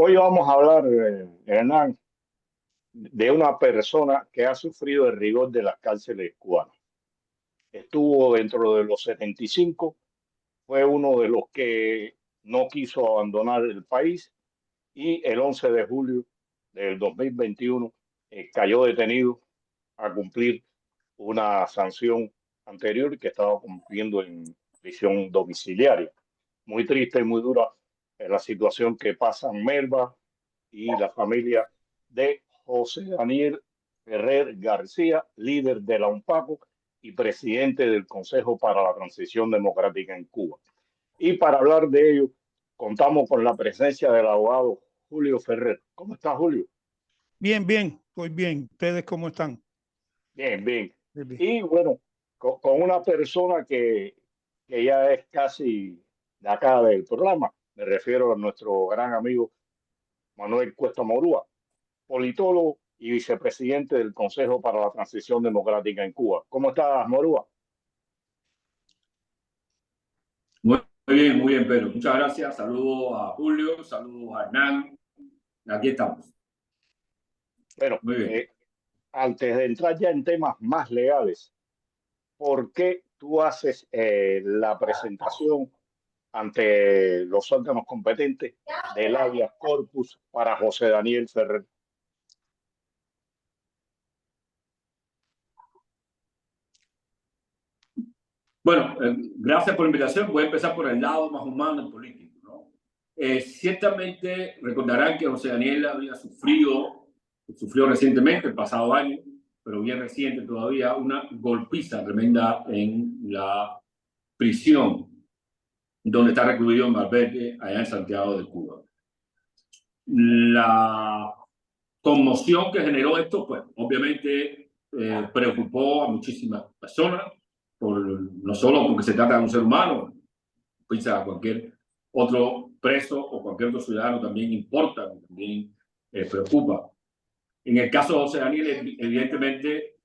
Hoy vamos a hablar, Hernán, de una persona que ha sufrido el rigor de las cárceles cubanas. Estuvo dentro de los 75, fue uno de los que no quiso abandonar el país y el 11 de julio del 2021 cayó detenido a cumplir una sanción anterior que estaba cumpliendo en prisión domiciliaria. Muy triste y muy dura la situación que pasan Melba y la familia de José Daniel Ferrer García, líder de la UNPACO y presidente del Consejo para la Transición Democrática en Cuba. Y para hablar de ello, contamos con la presencia del abogado Julio Ferrer. ¿Cómo está, Julio? Bien, bien, estoy bien. ¿Ustedes cómo están? Bien, bien. Bien, bien. Y bueno, con una persona que ya es casi de acá del programa, me refiero a nuestro gran amigo Manuel Cuesta Morúa, politólogo y vicepresidente del Consejo para la Transición Democrática en Cuba. ¿Cómo estás, Morúa? Muy bien, Pedro. Muchas gracias. Saludos a Julio, saludos a Hernán. Aquí estamos. Bueno, Muy bien. antes de entrar ya en temas más legales, ¿por qué tú haces la presentación ante los órganos competentes del habeas corpus para José Daniel Ferrer? Bueno, gracias por la invitación. Voy a empezar por el lado más humano y político, ¿no? Ciertamente recordarán que José Daniel sufrió recientemente, el pasado año, pero bien reciente todavía, una golpiza tremenda en la prisión donde está recluido en Malverde, allá en Santiago de Cuba. La conmoción que generó esto, pues obviamente preocupó a muchísimas personas, no solo porque se trata de un ser humano, pues a cualquier otro preso o cualquier otro ciudadano también importa, también preocupa. En el caso de José Daniel, evidentemente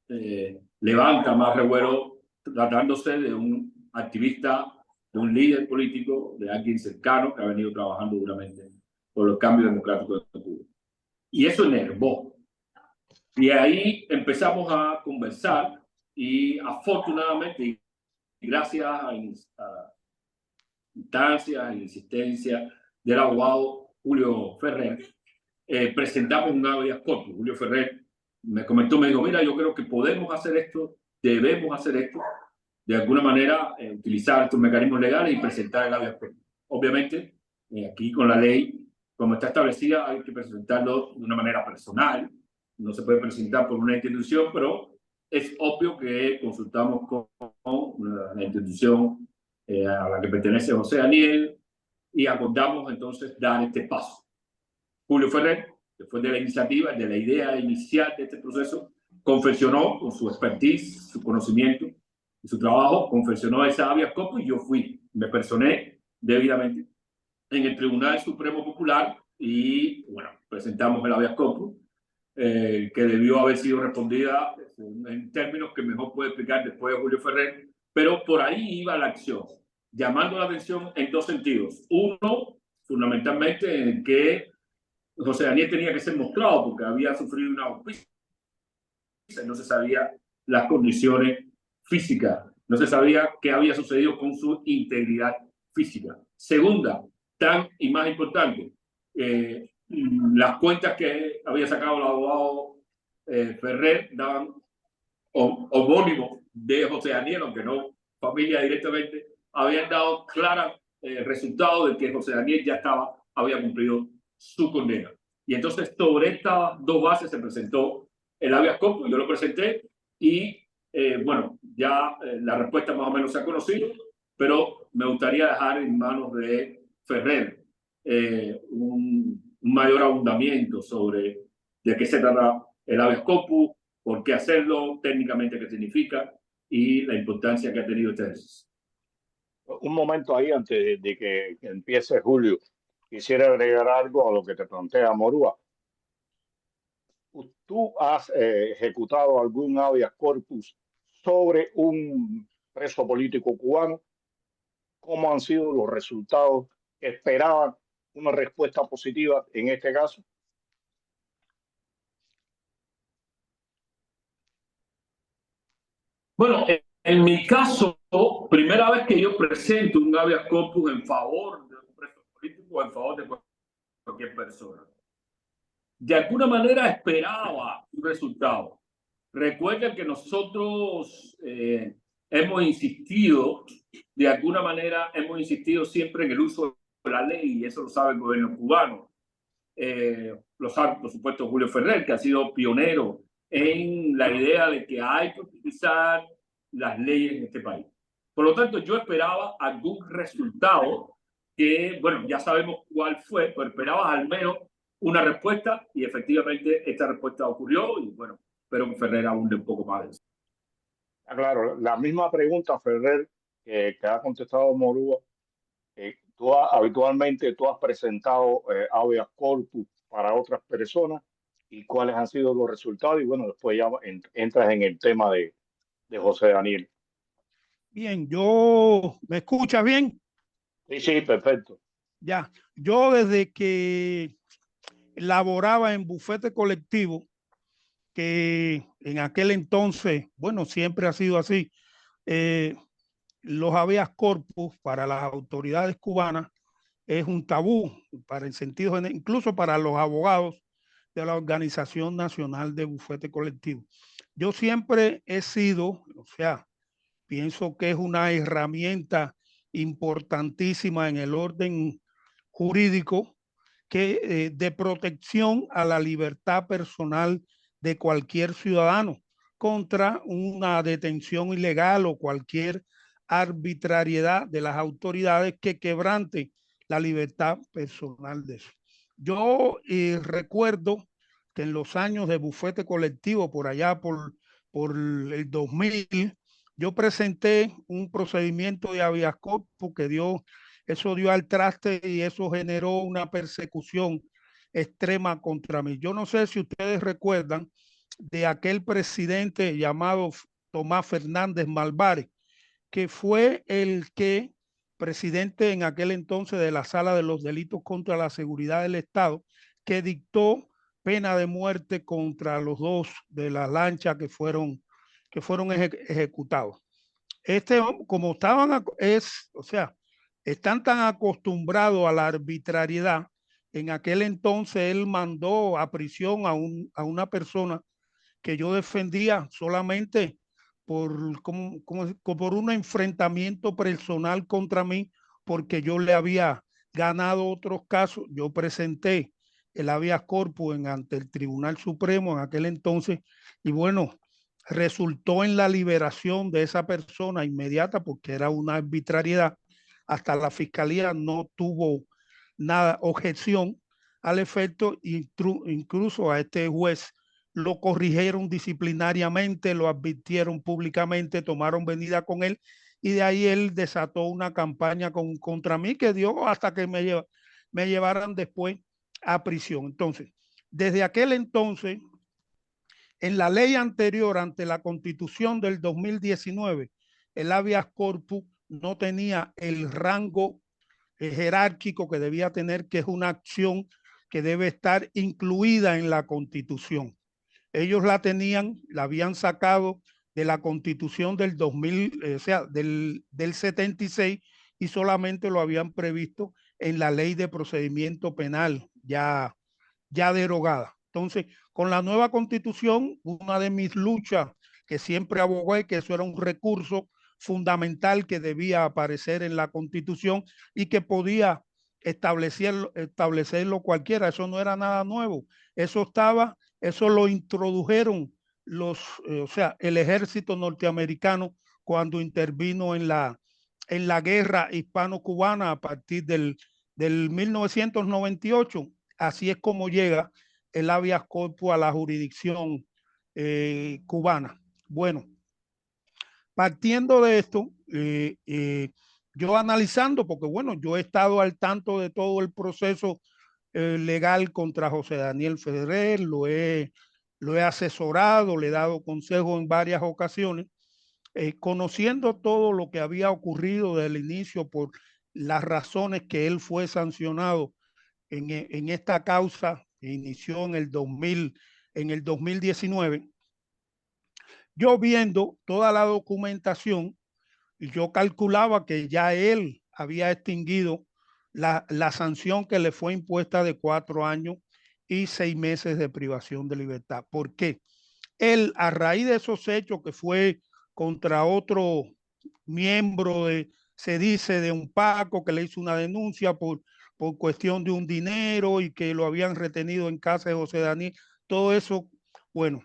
levanta más revuelo tratándose de un activista, de un líder político, de alguien cercano que ha venido trabajando duramente por los cambios democráticos de Cuba. Y eso enervó. Y ahí empezamos a conversar y afortunadamente, gracias a instancias e insistencia del abogado Julio Ferrer, presentamos un habeas corpus. Julio Ferrer me comentó, me dijo, mira, yo creo que podemos hacer esto, debemos hacer esto, de alguna manera utilizar estos mecanismos legales y presentar el habeas corpus. Obviamente, aquí con la ley, como está establecida, hay que presentarlo de una manera personal, no se puede presentar por una institución, pero es obvio que consultamos con la institución a la que pertenece José Daniel y acordamos entonces dar este paso. Julio Ferrer, después de la iniciativa, de la idea inicial de este proceso, confeccionó con su expertise, su conocimiento y su trabajo, confeccionó esa habeas corpus y yo me personé debidamente en el Tribunal Supremo Popular y, bueno, presentamos el habeas corpus, que debió haber sido respondida en términos que mejor puede explicar después de Julio Ferrer, pero por ahí iba la acción, llamando la atención en dos sentidos. Uno, fundamentalmente, en el que José Daniel tenía que ser mostrado porque había sufrido una golpiza y no se sabía las condiciones físicas, no se sabía qué había sucedido con su integridad física. Segunda, tan y más importante, las cuentas que había sacado el abogado Ferrer daban homónimo de José Daniel, aunque no familia directamente, habían dado claros resultados de que José Daniel ya había cumplido su condena. Y entonces sobre estas dos bases se presentó el habeas corpus, yo lo presenté y bueno, ya la respuesta más o menos se ha conocido, pero me gustaría dejar en manos de Ferrer un mayor abundamiento sobre de qué se trata el habeas corpus, por qué hacerlo, técnicamente qué significa y la importancia que ha tenido este ejercicio. Un momento ahí antes de que empiece Julio. Quisiera agregar algo a lo que te plantea Morúa. ¿Tú has ejecutado algún habeas corpus sobre un preso político cubano? ¿Cómo han sido los resultados que esperaban una respuesta positiva en este caso? Bueno, en mi caso, primera vez que yo presento un habeas corpus en favor de un preso político o en favor de cualquier persona. De alguna manera esperaba un resultado. Recuerden que nosotros hemos insistido, de alguna manera hemos insistido siempre en el uso de la ley, y eso lo sabe el gobierno cubano. Lo sabe, por supuesto, Julio Ferrer, que ha sido pionero en la idea de que hay que utilizar las leyes en este país. Por lo tanto, yo esperaba algún resultado que, bueno, ya sabemos cuál fue, pero esperaba al menos una respuesta, y efectivamente esta respuesta ocurrió, y bueno, espero que Ferrer abunde un poco más de eso. Claro, la misma pregunta, Ferrer, que ha contestado Morúa. Habitualmente tú has presentado habeas corpus para otras personas y cuáles han sido los resultados, y bueno, después ya entras en el tema de José Daniel. Bien, ¿me escuchas bien? Sí, sí, perfecto. Ya, yo desde que laboraba en bufete colectivo, que en aquel entonces, bueno, siempre ha sido así, los habeas corpus para las autoridades cubanas es un tabú, para el sentido, incluso para los abogados de la Organización Nacional de Bufete Colectivo. Yo siempre he sido, o sea, pienso que es una herramienta importantísima en el orden jurídico de protección a la libertad personal de cualquier ciudadano contra una detención ilegal o cualquier arbitrariedad de las autoridades que quebrante la libertad personal de eso. Yo recuerdo que en los años de bufete colectivo, por allá por el 2000, yo presenté un procedimiento de habeas corpus que eso dio al traste y eso generó una persecución extrema contra mí. Yo no sé si ustedes recuerdan de aquel presidente llamado Tomás Fernández Malvarez, que fue el presidente en aquel entonces de la Sala de los Delitos contra la Seguridad del Estado, que dictó pena de muerte contra los dos de la lancha que fueron ejecutados. Como o sea, están tan acostumbrados a la arbitrariedad, en aquel entonces él mandó a prisión a una persona que yo defendía solamente por un enfrentamiento personal contra mí, porque yo le había ganado otros casos. Yo presenté el habeas corpus ante el Tribunal Supremo en aquel entonces, y bueno, resultó en la liberación de esa persona inmediata porque era una arbitrariedad. Hasta la fiscalía no tuvo nada, objeción al efecto, incluso a este juez lo corrigieron disciplinariamente, lo advirtieron públicamente, tomaron venida con él, y de ahí él desató una campaña contra mí que dio hasta que me llevaran después a prisión. Entonces, desde aquel entonces, en la ley anterior, ante la Constitución del 2019, el habeas corpus no tenía el rango jerárquico que debía tener, que es una acción que debe estar incluida en la Constitución. Ellos la habían sacado de la Constitución del 2000, o sea, del 76, y solamente lo habían previsto en la Ley de Procedimiento Penal ya derogada. Entonces, con la nueva Constitución, una de mis luchas que siempre abogué, que eso era un recurso fundamental que debía aparecer en la Constitución y que podía establecerlo cualquiera. Eso no era nada nuevo. Eso lo introdujeron o sea, el ejército norteamericano cuando intervino en la guerra hispano-cubana a partir del 1998. Así es como llega el habeas corpus a la jurisdicción cubana. Bueno, partiendo de esto, yo analizando, porque bueno, yo he estado al tanto de todo el proceso legal contra José Daniel Ferrer, lo he asesorado, le he dado consejos en varias ocasiones, conociendo todo lo que había ocurrido desde el inicio por las razones que él fue sancionado en esta causa que inició en el 2019, yo viendo toda la documentación, yo calculaba que ya él había extinguido la sanción que le fue impuesta de 4 años y 6 meses de privación de libertad. ¿Por qué? Él, a raíz de esos hechos que fue contra otro miembro se dice, de un Paco, que le hizo una denuncia por cuestión de un dinero y que lo habían retenido en casa de José Daniel, todo eso, bueno,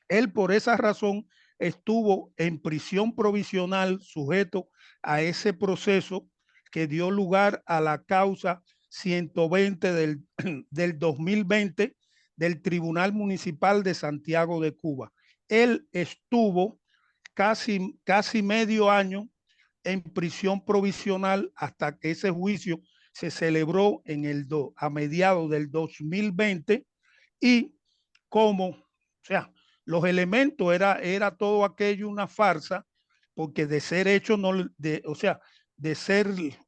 él por esa razón estuvo en prisión provisional sujeto a ese proceso que dio lugar a la causa 120 del 2020 del Tribunal Municipal de Santiago de Cuba. Él estuvo casi medio año en prisión provisional hasta que ese juicio se celebró a mediados del 2020 y o sea, los elementos era todo aquello una farsa, porque de ser hecho, o sea,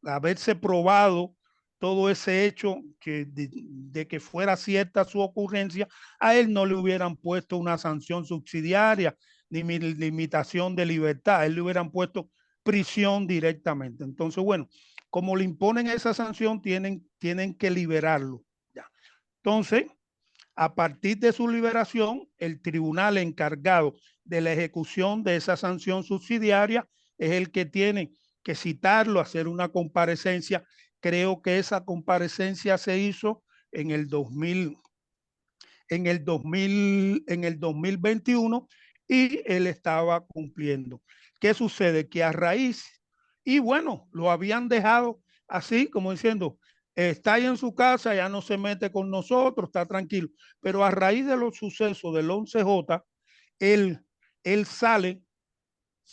haberse probado todo ese hecho de que fuera cierta su ocurrencia, a él no le hubieran puesto una sanción subsidiaria ni limitación de libertad, a él le hubieran puesto prisión directamente. Entonces, bueno, como le imponen esa sanción, tienen que liberarlo. Ya. Entonces, a partir de su liberación, el tribunal encargado de la ejecución de esa sanción subsidiaria es el que tiene que citarlo, hacer una comparecencia. Creo que esa comparecencia se hizo en el 2021 y él estaba cumpliendo. ¿Qué sucede? Que a raíz, y bueno, lo habían dejado así como diciendo, está ahí en su casa, ya no se mete con nosotros, está tranquilo. Pero a raíz de los sucesos del 11J, él sale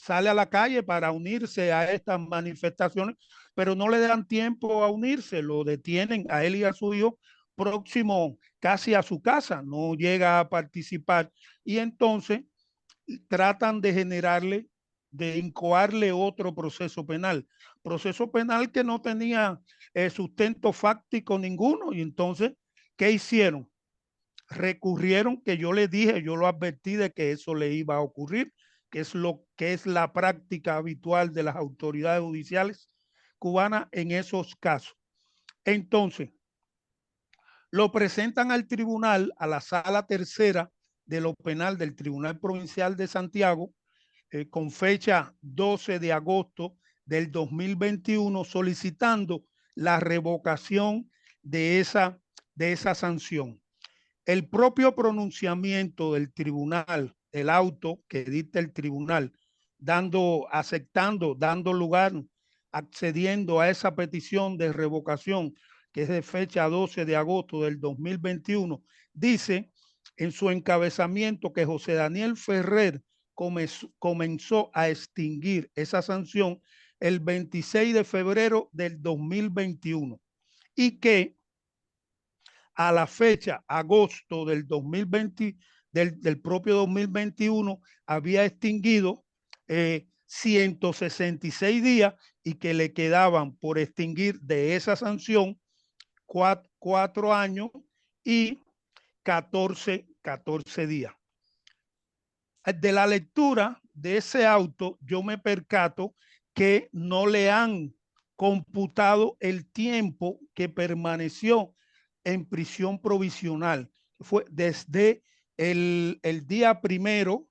a la calle para unirse a estas manifestaciones, pero no le dan tiempo a unirse, lo detienen a él y a su hijo próximo casi a su casa, no llega a participar y entonces tratan de incoarle otro proceso penal que no tenía sustento fáctico ninguno. Y entonces, ¿qué hicieron? Recurrieron, que yo les dije, yo lo advertí de que eso le iba a ocurrir, que es la práctica habitual de las autoridades judiciales cubanas en esos casos. Entonces, lo presentan al tribunal, a la sala tercera de lo penal del Tribunal Provincial de Santiago, con fecha 12 de agosto del 2021, solicitando la revocación de esa sanción. El propio pronunciamiento del tribunal, el auto que dicta el tribunal, dando lugar, accediendo a esa petición de revocación, que es de fecha 12 de agosto del 2021, dice en su encabezamiento que José Daniel Ferrer comenzó a extinguir esa sanción el 26 de febrero del 2021 y que a la fecha, agosto del 2020, del propio 2021, había extinguido 166 días y que le quedaban por extinguir de esa sanción 4 años y 14 días. De la lectura de ese auto, yo me percato que no le han computado el tiempo que permaneció en prisión provisional. Fue desde el día 1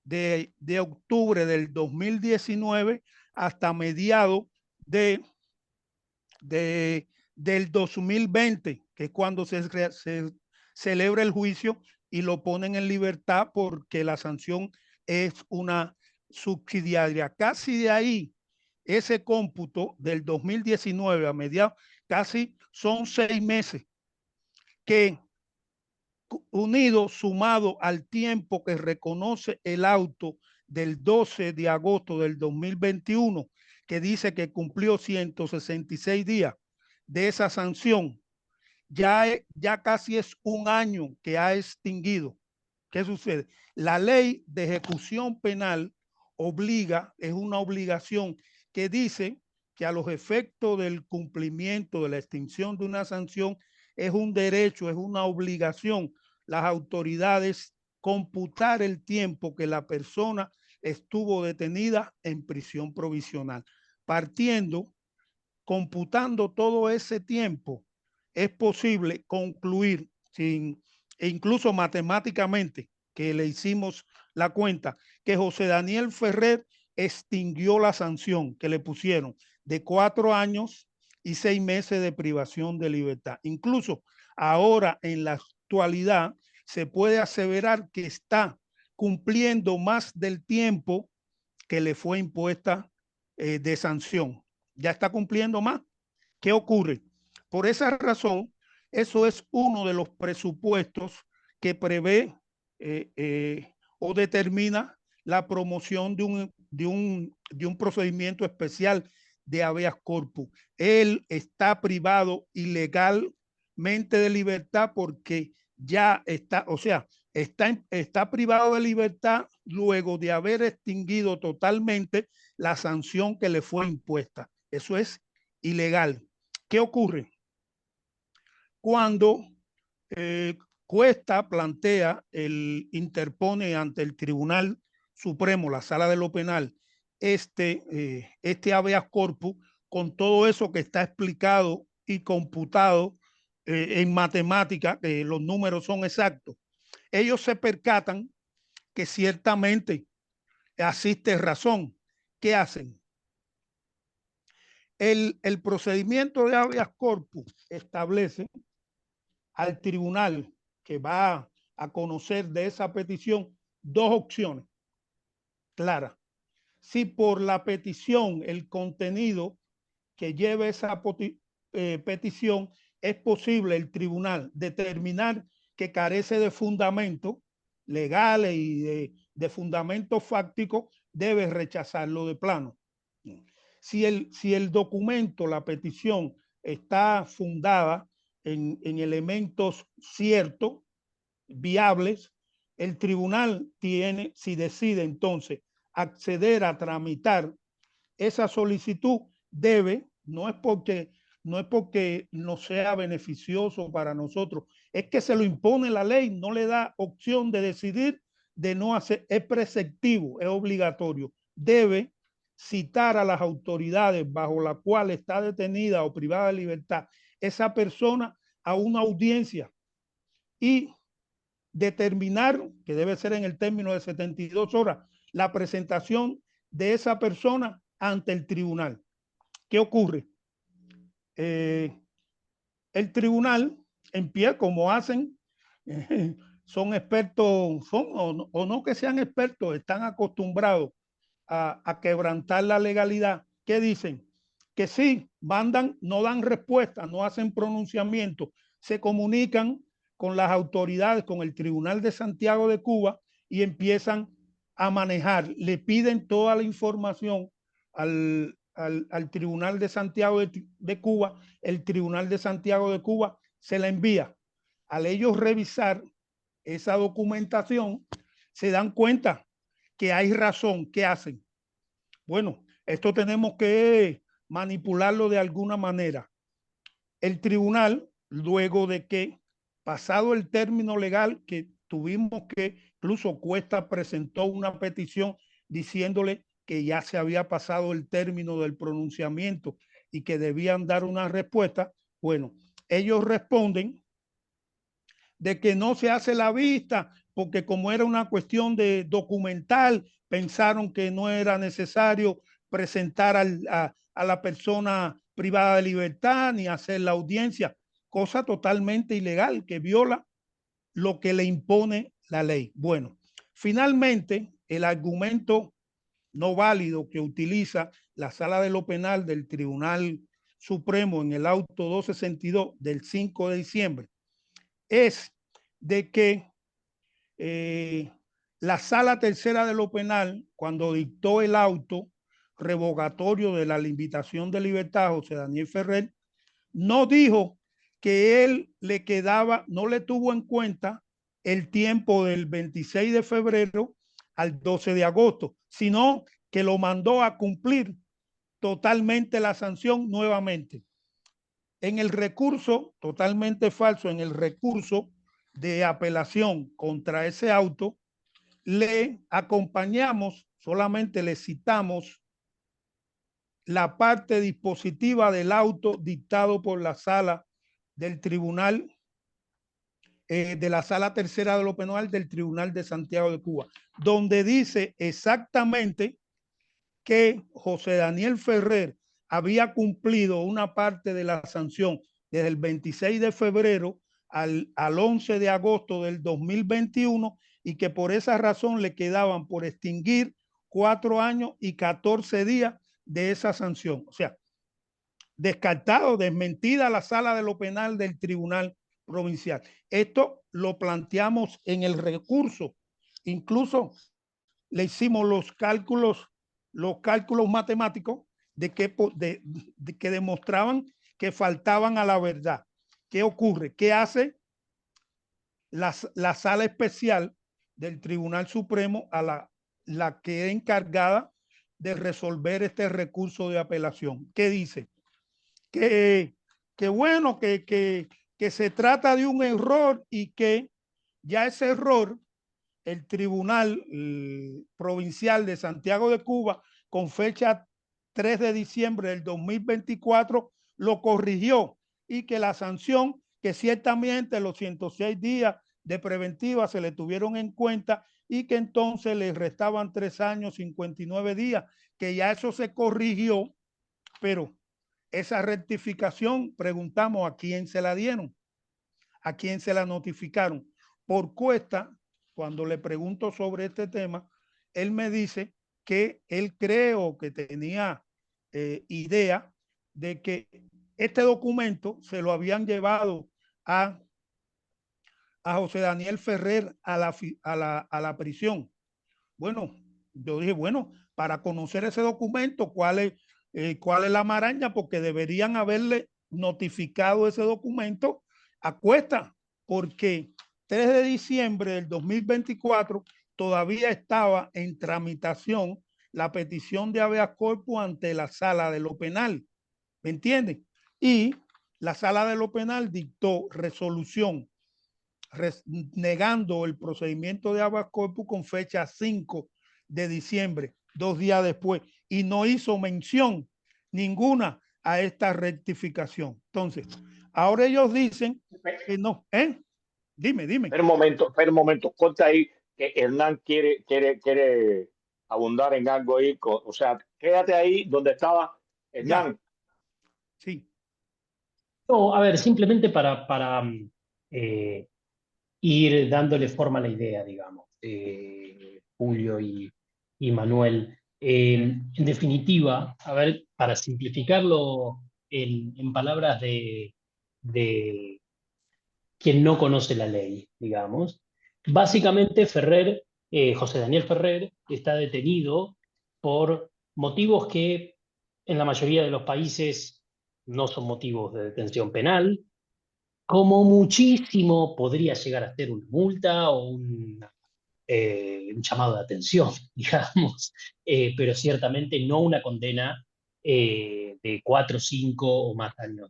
de octubre del 2019 hasta mediados del 2020, que es cuando se celebra el juicio y lo ponen en libertad porque la sanción es una subsidiaria. Casi de ahí, ese cómputo del 2019 a mediados, casi son 6 meses que unido, sumado al tiempo que reconoce el auto del 12 de agosto del 2021, que dice que cumplió 166 días de esa sanción, ya casi es un año que ha extinguido. ¿Qué sucede? La ley de ejecución penal es una obligación que dice que a los efectos del cumplimiento de la extinción de una sanción es un derecho, es una obligación, las autoridades computar el tiempo que la persona estuvo detenida en prisión provisional. Computando todo ese tiempo, es posible concluir e incluso matemáticamente, que le hicimos la cuenta, que José Daniel Ferrer extinguió la sanción que le pusieron de 4 años y 6 meses de privación de libertad. Incluso ahora, en la actualidad, se puede aseverar que está cumpliendo más del tiempo que le fue impuesta de sanción. Ya está cumpliendo más. ¿Qué ocurre? Por esa razón, eso es uno de los presupuestos que prevé o determina la promoción de un procedimiento especial de habeas corpus. Él está privado ilegalmente de libertad porque ya está, o sea, está privado de libertad luego de haber extinguido totalmente la sanción que le fue impuesta. Eso es ilegal. ¿Qué ocurre? Cuando Cuesta interpone ante el Tribunal Supremo, la Sala de lo Penal, este habeas corpus, con todo eso que está explicado y computado en matemática, que los números son exactos, ellos se percatan que ciertamente existe razón. ¿Qué hacen? El procedimiento de habeas corpus establece al tribunal que va a conocer de esa petición 2 opciones claras. Si por la petición, el contenido que lleve esa petición, es posible el tribunal determinar que carece de fundamentos legales y de fundamentos fácticos, debe rechazarlo de plano. Si el documento, la petición, está fundada en elementos ciertos, viables, el tribunal tiene, si decide entonces acceder a tramitar esa solicitud, debe, no es porque no sea beneficioso para nosotros, es que se lo impone la ley, no le da opción de decidir, de no hacer, es preceptivo, es obligatorio, debe citar a las autoridades bajo la cual está detenida o privada de libertad esa persona a una audiencia y determinar, que debe ser en el término de 72 horas, la presentación de esa persona ante el tribunal. ¿Qué ocurre? El tribunal empieza, como hacen, son expertos, o no que sean expertos, están acostumbrados a quebrantar la legalidad. ¿Qué dicen? Que sí, mandan, no dan respuesta, no hacen pronunciamiento, se comunican con las autoridades, con el Tribunal de Santiago de Cuba y empiezan a manejar, le piden toda la información al Tribunal de Santiago de Cuba, el Tribunal de Santiago de Cuba se la envía. Al ellos revisar esa documentación, se dan cuenta que hay razón. ¿Qué hacen? Bueno, esto tenemos que manipularlo de alguna manera. El tribunal, luego de que, pasado el término legal que tuvimos que, incluso Cuesta presentó una petición diciéndole que ya se había pasado el término del pronunciamiento y que debían dar una respuesta. Bueno, ellos responden de que no se hace la vista porque como era una cuestión de documental, pensaron que no era necesario presentar a la persona privada de libertad ni hacer la audiencia, cosa totalmente ilegal que viola lo que le impone la ley. Bueno, finalmente el argumento no válido que utiliza la Sala de lo Penal del Tribunal Supremo en el auto 262 del 5 de diciembre es de que la Sala Tercera de lo Penal, cuando dictó el auto revocatorio de la limitación de libertad a José Daniel Ferrer, no dijo que él le quedaba, no le tuvo en cuenta el tiempo del 26 de febrero al 12 de agosto, sino que lo mandó a cumplir totalmente la sanción nuevamente. En el recurso, totalmente falso, en el recurso de apelación contra ese auto, le acompañamos, solamente le citamos la parte dispositiva del auto dictado por la sala del tribunal, de la sala tercera de lo penal del Tribunal de Santiago de Cuba, donde dice exactamente que José Daniel Ferrer había cumplido una parte de la sanción desde el 26 de febrero al 11 de agosto del 2021 y que por esa razón le quedaban por extinguir 4 años y 14 días de esa sanción. O sea, descartado, desmentida la sala de lo penal del Tribunal Provincial. Esto lo planteamos en el recurso. Incluso le hicimos los cálculos matemáticos de que demostraban que faltaban a la verdad. ¿Qué ocurre? ¿Qué hace la sala especial del Tribunal Supremo a la que es encargada de resolver este recurso de apelación? ¿Qué dice? Que bueno, que se trata de un error y que ya ese error el Tribunal Provincial de Santiago de Cuba, con fecha 3 de diciembre del 2024, lo corrigió y que la sanción, que ciertamente los 106 días de preventiva se le tuvieron en cuenta y que entonces le restaban 3 años, 59 días, que ya eso se corrigió, pero esa rectificación, preguntamos a quién se la dieron, a quién se la notificaron. Por Cuesta, cuando le pregunto sobre este tema, él me dice que él creo que tenía idea de que este documento se lo habían llevado a José Daniel Ferrer a la prisión. Bueno, yo dije, bueno, para conocer ese documento, ¿cuál es la maraña? Porque deberían haberle notificado ese documento a Cuesta, porque 3 de diciembre del 2024 todavía estaba en tramitación la petición de habeas corpus ante la sala de lo penal, ¿me entienden? Y la sala de lo penal dictó resolución negando el procedimiento de habeas corpus con fecha 5 de diciembre, 2 días después, y no hizo mención ninguna a esta rectificación. Entonces, ahora ellos dicen que no, Dime. Espera un momento, corta ahí, que Hernán quiere abundar en algo ahí. O sea, quédate ahí donde estaba Hernán. Ya. Sí. No, a ver, simplemente para ir dándole forma a la idea, digamos, Julio y Manuel. En definitiva, a ver, para simplificarlo en palabras de quien no conoce la ley, digamos, básicamente Ferrer, José Daniel Ferrer, está detenido por motivos que en la mayoría de los países no son motivos de detención penal, como muchísimo podría llegar a ser una multa o un llamado de atención, digamos, pero ciertamente no una condena de 4, 5 o más años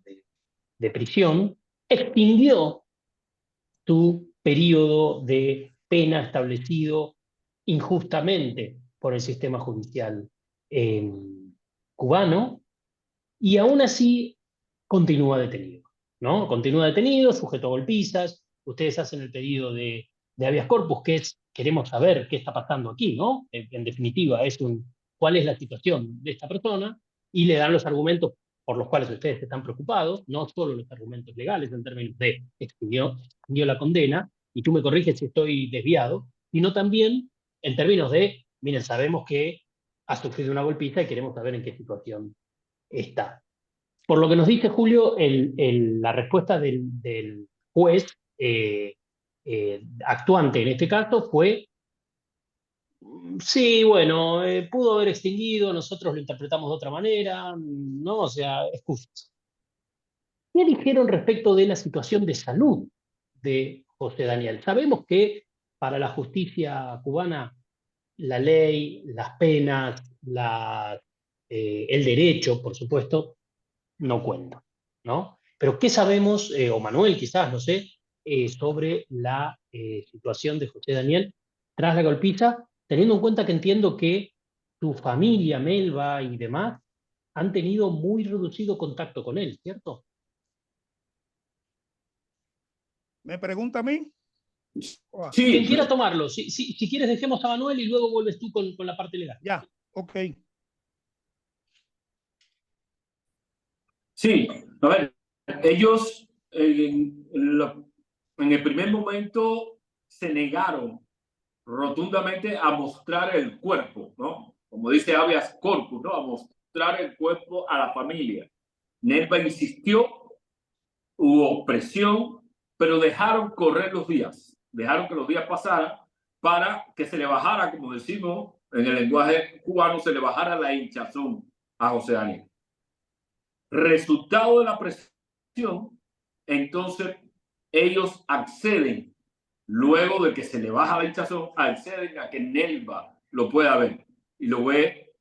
de prisión. Extinguió tu periodo de pena establecido injustamente por el sistema judicial cubano y aún así continúa detenido, ¿no? Continúa detenido, sujeto a golpizas. Ustedes hacen el pedido de habeas corpus, que es, queremos saber qué está pasando aquí, ¿no? En definitiva, es cuál es la situación de esta persona y le dan los argumentos por los cuales ustedes están preocupados, no solo los argumentos legales en términos de extinguió la condena, y tú me corriges si estoy desviado, sino también en términos de, miren, sabemos que ha sufrido una golpiza y queremos saber en qué situación está. Por lo que nos dice Julio, la respuesta del juez actuante en este caso fue, sí, bueno, pudo haber extinguido, nosotros lo interpretamos de otra manera, ¿no? O sea, excusas. ¿Qué dijeron respecto de la situación de salud de José Daniel? Sabemos que para la justicia cubana la ley, las penas, las el derecho, por supuesto, no cuenta, ¿no? Pero ¿qué sabemos, o Manuel quizás, no sé, sobre la situación de José Daniel tras la golpiza, teniendo en cuenta que entiendo que tu familia, Melba y demás, han tenido muy reducido contacto con él, ¿cierto? ¿Me pregunta a mí? Quien Sí, quiera tomarlo, si quieres dejemos a Manuel y luego vuelves tú con la parte legal. Ya, ok. sí. A ver, ellos en el primer momento se negaron rotundamente a mostrar el cuerpo, ¿no? Como dice habeas corpus, ¿no? A mostrar el cuerpo a la familia. Nelva insistió, hubo presión, pero dejaron correr los días, dejaron que los días pasaran para que se le bajara, como decimos en el lenguaje cubano, se le bajara la hinchazón a José Daniel. Resultado de la presión, entonces ellos acceden, luego de que se le baja la hinchazón, acceden a que Nelva lo pueda ver y lo ve,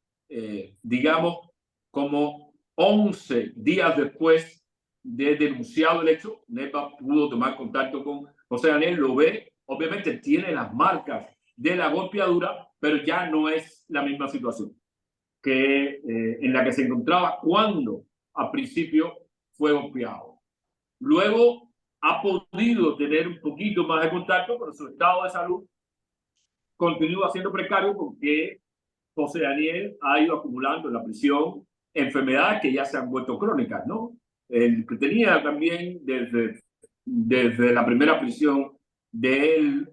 digamos, como 11 días después de denunciado el hecho. Nelva pudo tomar contacto con José Daniel, lo ve, obviamente tiene las marcas de la golpeadura, pero ya no es la misma situación que en la que se encontraba cuando al principio fue golpeado. Luego ha podido tener un poquito más de contacto, pero su estado de salud continúa siendo precario porque José Daniel ha ido acumulando en la prisión enfermedades que ya se han vuelto crónicas, ¿no? El que tenía también desde la primera prisión de él,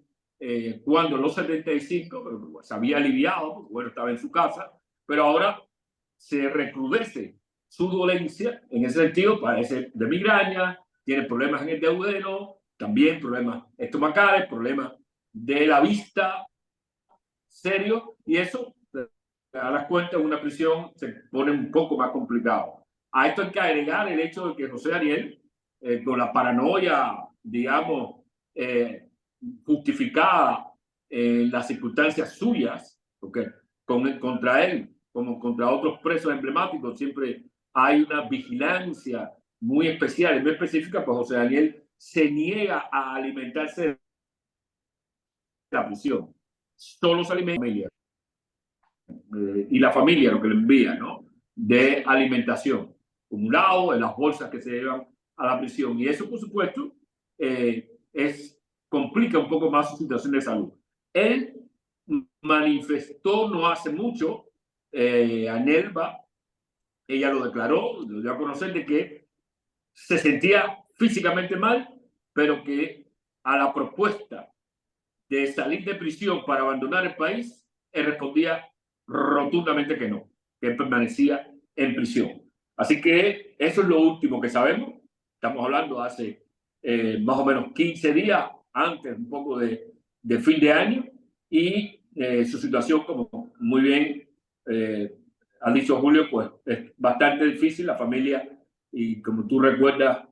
cuando en los 75, se había aliviado, porque bueno, estaba en su casa, pero ahora se recrudece su dolencia, en ese sentido, padece de migraña, tiene problemas en el deudero, también problemas estomacales, problemas de la vista, serio, y eso, a las cuentas, una prisión se pone un poco más complicado. A esto hay que agregar el hecho de que José Daniel, con la paranoia, digamos, justificada en las circunstancias suyas, porque contra él, como contra otros presos emblemáticos, siempre hay una vigilancia muy especial y muy específica, pues José Daniel se niega a alimentarse de la prisión. Solo se alimenta la familia. Y la familia lo que le envía, ¿no? De alimentación, acumulado en las bolsas que se llevan a la prisión. Y eso, por supuesto, complica un poco más su situación de salud. Él manifestó no hace mucho a Nelva, ella lo declaró, lo dio a conocer de que se sentía físicamente mal, pero que a la propuesta de salir de prisión para abandonar el país, él respondía rotundamente que no, que él permanecía en prisión. Así que eso es lo último que sabemos. Estamos hablando hace más o menos 15 días, antes un poco de fin de año, y su situación, como muy bien ha dicho Julio, pues es bastante difícil. La familia, y como tú recuerdas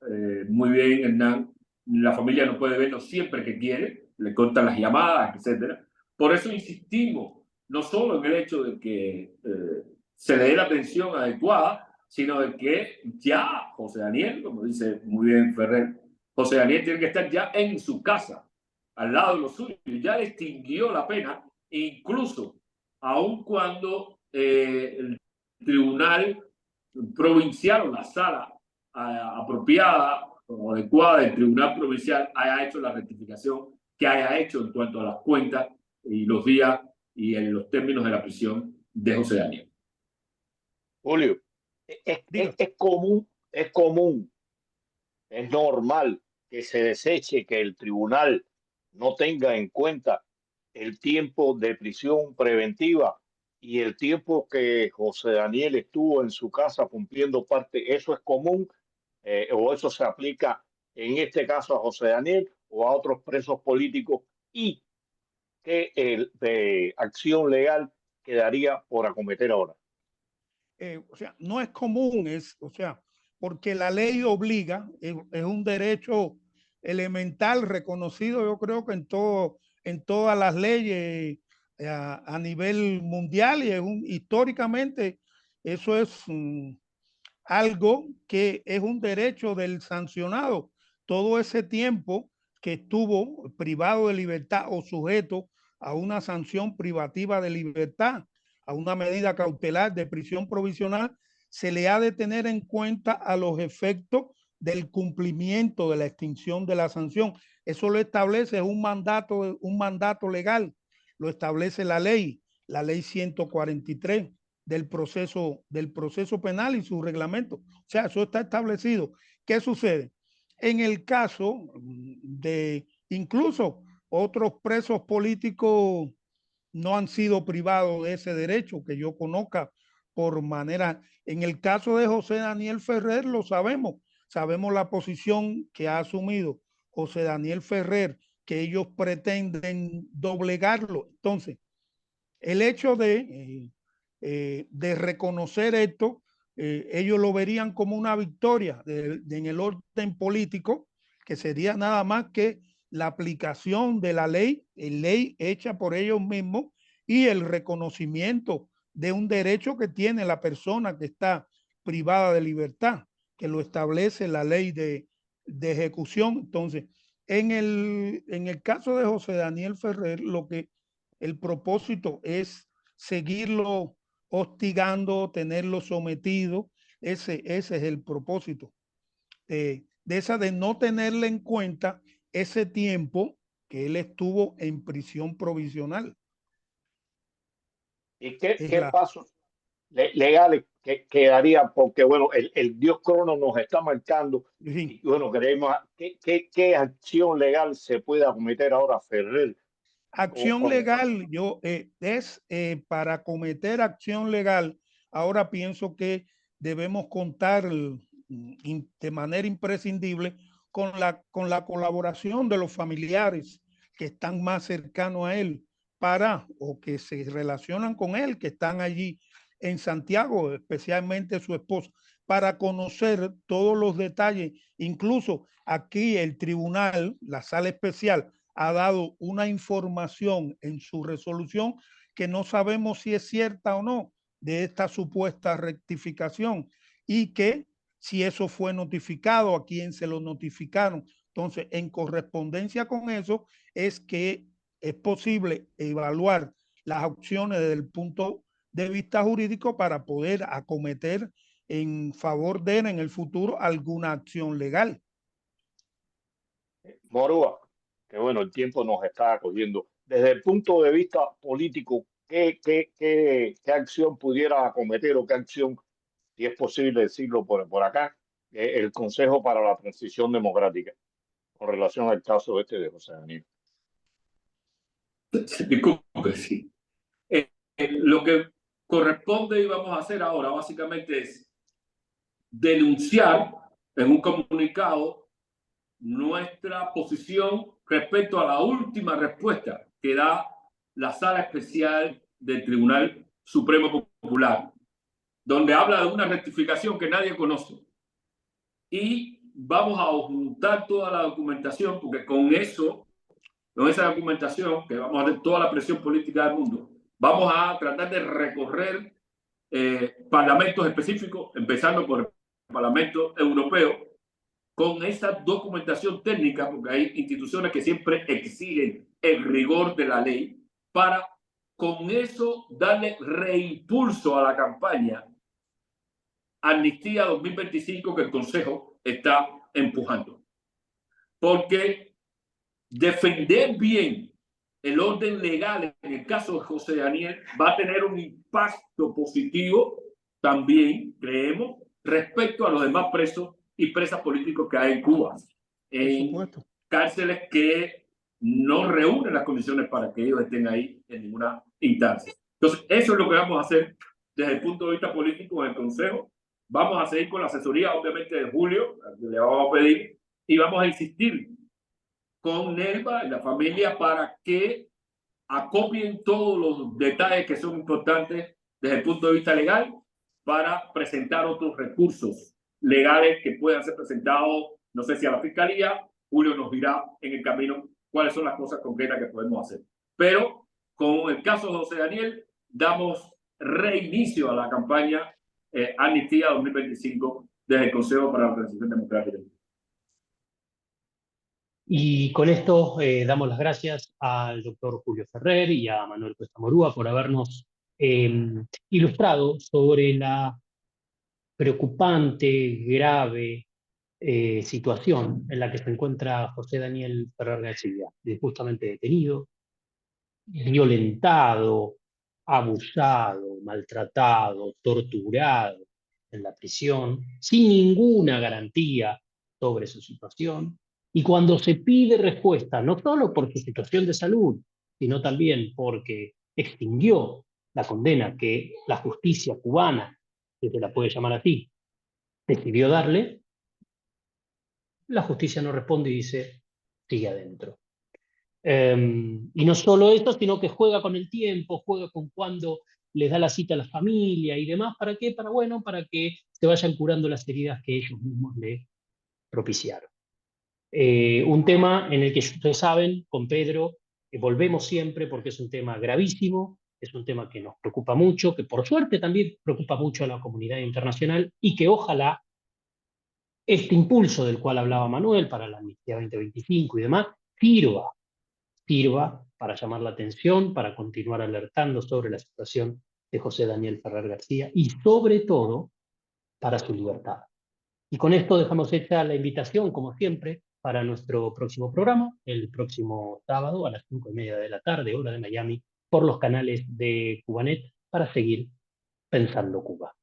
muy bien, Hernán, la familia no puede verlo siempre que quiere, le cortan las llamadas, etcétera. Por eso insistimos, no solo en el hecho de que se le dé la atención adecuada, sino de que ya José Daniel, como dice muy bien Ferrer, José Daniel tiene que estar ya en su casa, al lado de los suyos, ya le extinguió la pena, incluso aun cuando el tribunal provincial o la sala apropiada o adecuada del tribunal provincial haya hecho la rectificación que haya hecho en cuanto a las cuentas y los días y en los términos de la prisión de José Daniel. Julio, es común, es normal que se deseche, que el tribunal no tenga en cuenta el tiempo de prisión preventiva y el tiempo que José Daniel estuvo en su casa cumpliendo parte. ¿Eso es común o eso se aplica en este caso a José Daniel o a otros presos políticos? ¿Y qué acción legal quedaría por acometer ahora? O sea, no es común, o sea, porque la ley obliga, es un derecho elemental reconocido, yo creo que en todas las leyes a nivel mundial, y históricamente eso es algo que es un derecho del sancionado. Todo ese tiempo que estuvo privado de libertad o sujeto a una sanción privativa de libertad, a una medida cautelar de prisión provisional, se le ha de tener en cuenta a los efectos del cumplimiento de la extinción de la sanción. Eso lo establece un mandato legal, lo establece la ley 143 del proceso penal y su reglamento. O sea, eso está establecido. ¿Qué sucede? En el caso de incluso otros presos políticos no han sido privados de ese derecho que yo conozca por manera. En el caso de José Daniel Ferrer lo sabemos la posición que ha asumido José Daniel Ferrer, que ellos pretenden doblegarlo. Entonces, el hecho de reconocer esto, ellos lo verían como una victoria en el orden político, que sería nada más que la aplicación de la ley hecha por ellos mismos y el reconocimiento de un derecho que tiene la persona que está privada de libertad, que lo establece la ley de ejecución. Entonces, en el caso de José Daniel Ferrer, el propósito es seguirlo hostigando, tenerlo sometido. Ese es el propósito de no tenerle en cuenta ese tiempo que él estuvo en prisión provisional. ¿Y qué pasos legales que haría? Porque, bueno, el Dios Crono nos está marcando. Sí. Y, bueno, queremos, ¿qué acción legal se puede acometer ahora Ferrer? Acción legal, para cometer acción legal, ahora pienso que debemos contar de manera imprescindible con la colaboración de los familiares que están más cercanos a él o que se relacionan con él, que están allí en Santiago, especialmente su esposa, para conocer todos los detalles. Incluso aquí el tribunal, la sala especial, ha dado una información en su resolución que no sabemos si es cierta o no de esta supuesta rectificación y que si eso fue notificado, a quién se lo notificaron. Entonces, en correspondencia con eso, es que es posible evaluar las opciones desde el punto de vista jurídico para poder acometer en favor de él en el futuro alguna acción legal. Morúa, que bueno, el tiempo nos está cogiendo. Desde el punto de vista político, ¿qué acción pudiera acometer o qué acción, si es posible decirlo por acá, el Consejo para la Transición Democrática con relación al caso de José Daniel? Disculpe, sí. Lo que corresponde y vamos a hacer ahora básicamente es denunciar en un comunicado nuestra posición respecto a la última respuesta que da la Sala Especial del Tribunal Supremo Popular, donde habla de una rectificación que nadie conoce. Y vamos a juntar toda la documentación, porque con esa documentación, que vamos a hacer toda la presión política del mundo, vamos a tratar de recorrer parlamentos específicos, empezando por el Parlamento Europeo, con esa documentación técnica, porque hay instituciones que siempre exigen el rigor de la ley, para con eso darle reimpulso a la campaña Amnistía 2025 que el Consejo está empujando. Porque defender bien el orden legal en el caso de José Daniel va a tener un impacto positivo también, creemos, respecto a los demás presos y presas políticos que hay en Cuba, en cárceles que no reúnen las condiciones para que ellos estén ahí en ninguna instancia. Entonces, eso es lo que vamos a hacer desde el punto de vista político en el Consejo. Vamos a seguir con la asesoría, obviamente, de Julio, que le vamos a pedir, y vamos a insistir con Nelva y la familia para que acopien todos los detalles que son importantes desde el punto de vista legal para presentar otros recursos legales que puedan ser presentados, no sé si a la Fiscalía. Julio nos dirá en el camino cuáles son las cosas concretas que podemos hacer. Pero con el caso de José Daniel, damos reinicio a la campaña Amnistía 2025 desde el Consejo para la Transición Democrática. Y con esto damos las gracias al doctor Julio Ferrer y a Manuel Cuesta Morúa por habernos ilustrado sobre la preocupante, grave situación en la que se encuentra José Daniel Ferrer García, justamente detenido, violentado, abusado, maltratado, torturado en la prisión, sin ninguna garantía sobre su situación. Y cuando se pide respuesta, no solo por su situación de salud, sino también porque extinguió la condena que la justicia cubana, que se la puede llamar así, decidió darle, la justicia no responde y dice, sigue adentro. Y no solo esto, sino que juega con el tiempo, juega con cuando les da la cita a la familia y demás. ¿Para qué? Para que se vayan curando las heridas que ellos mismos le propiciaron. Un tema en el que ustedes saben, con Pedro, volvemos siempre porque es un tema gravísimo, es un tema que nos preocupa mucho, que por suerte también preocupa mucho a la comunidad internacional y que ojalá este impulso del cual hablaba Manuel para la Amnistía 2025 y demás, sirva para llamar la atención, para continuar alertando sobre la situación de José Daniel Ferrer García y sobre todo para su libertad. Y con esto dejamos hecha la invitación, como siempre, para nuestro próximo programa, el próximo sábado a las 5:30 de la tarde, hora de Miami, por los canales de Cubanet, para seguir pensando Cuba.